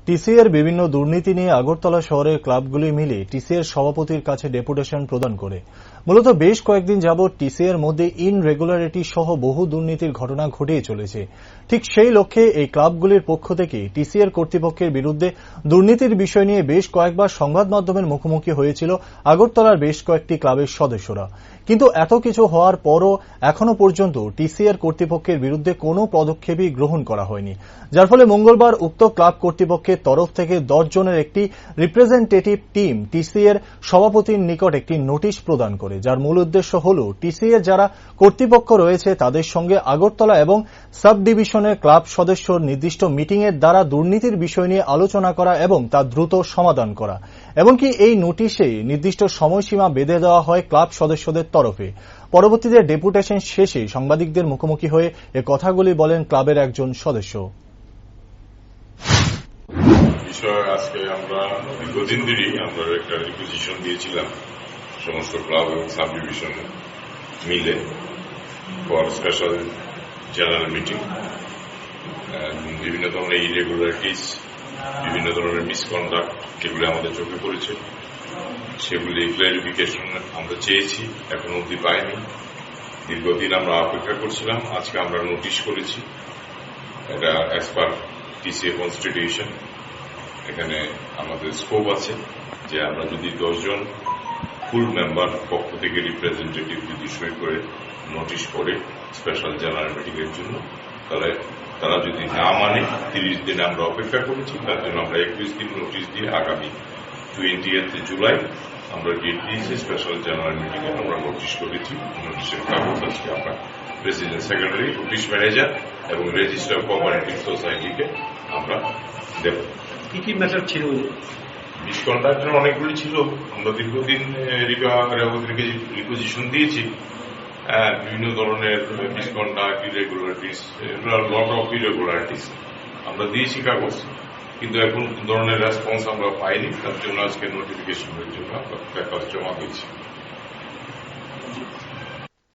টিসিএর বিভিন্ন দুর্নীতি নিয়ে আগরতলা শহরের ক্লাবগুলি মিলে টিসিএর সভাপতির কাছে ডেপুটেশন প্রদান করে। মূলত বেশ কয়েকদিন যাবৎ টিসিএর মধ্যে ইনরেগুলারিটি সহ বহু দুর্নীতির ঘটনা ঘটেই চলেছে। ঠিক সেই লক্ষ্যে এই ক্লাবগুলির পক্ষ থেকে টিসিএর কর্তৃপক্ষের বিরুদ্ধে দুর্নীতির বিষয় নিয়ে বেশ কয়েকবার সংবাদ মাধ্যমের মুখোমুখি হয়েছিল আগরতলার বেশ কয়েকটি ক্লাবের সদস্যরা। কিন্তু এত কিছু হওয়ার পরও এখনো পর্যন্ত টিসিএর কর্তৃপক্ষের বিরুদ্ধে কোনো পদক্ষেপই গ্রহণ করা হয়নি, যার ফলে মঙ্গলবার উক্ত ক্লাব কর্তৃপক্ষের তরফ থেকে 10 জনের একটি রিপ্রেজেন্টেটিভ টিম টিসিএর সভাপতির নিকট একটি নোটিশ প্রদান করে, যার মূল উদ্দেশ্য হল টিসিএর যারা কর্তৃপক্ষ রয়েছে তাদের সঙ্গে আগরতলা এবং সাব ডিভিশনের ক্লাব সদস্য নির্দিষ্ট মিটিংয়ের দ্বারা দুর্নীতির বিষয় নিয়ে আলোচনা করা এবং তা দ্রুত সমাধান করা। এমনকি এই নোটিশে নির্দিষ্ট সময়সীমা বেঁধে দেওয়া হয় ক্লাব সদস্যদের তরফে। পরবর্তীতে ডেপুটেশন শেষে সাংবাদিকদের মুখোমুখি হয়ে এ কথাগুলি বলেন ক্লাবের একজন সদস্য। বিষয় আজকে আমরা দীর্ঘদিন ধরেই আমরা একটা রিকুইজিশন দিয়েছিলাম সমস্ত ক্লাব এবং সাব ডিভিশন মিলে ফর স্পেশাল জেনারেল মিটিং। বিভিন্ন ধরনের ইরেগুলারিটিস, বিভিন্ন ধরনের মিসকন্ডাক্ট যেগুলি আমাদের চোখে পড়েছে সেগুলি ক্লারিফিকেশন আমরা চেয়েছি, এখন অবধি পাইনি। দীর্ঘদিন আমরা অপেক্ষা করছিলাম, আজকে আমরা নোটিশ করেছি। এটা অ্যাজ পার টিসিএ কনস্টিটিউশন এখানে আমাদের স্কোপ আছে যে আমরা যদি 10 জন ফুল মেম্বার পক্ষ থেকে রিপ্রেজেন্টেটিভ যদি সই করে নোটিশ করে স্পেশাল জেনারেল মিটিং এর জন্য, তাহলে তারা যদি না মানে 30 দিনে আমরা অপেক্ষা করেছি, তার জন্য আমরা 21 দিন নোটিশ দিয়ে আগামী 20th জুলাই আমরা ডেট দিয়েছি স্পেশাল জেনারেল মিটিং এ আমরা নোটিশ করেছি। নোটিশের কাগজ আজকে আমরা প্রেসিডেন্ট, সেক্রেটারি, অফিস ম্যানেজার এবং রেজিস্টার কোঅপারেটিভ সোসাইটিকে আমরা দেব। কি কি ম্যাটার ছিল? মিসকন্ডাক্টের অনেকগুলি ছিল। আমরা দীর্ঘদিন রিকুইজিশন দিয়েছি। বিভিন্ন ধরনের misconduct, irregularities, lot of irregularities আমরা দিয়েছি কাগজ, কিন্তু এখন ধরনের রেসপন্স আমরা পাইনি। তার জন্য আজকে নোটিফিকেশনের জন্য আমরা কাগজ জমা দিয়েছি।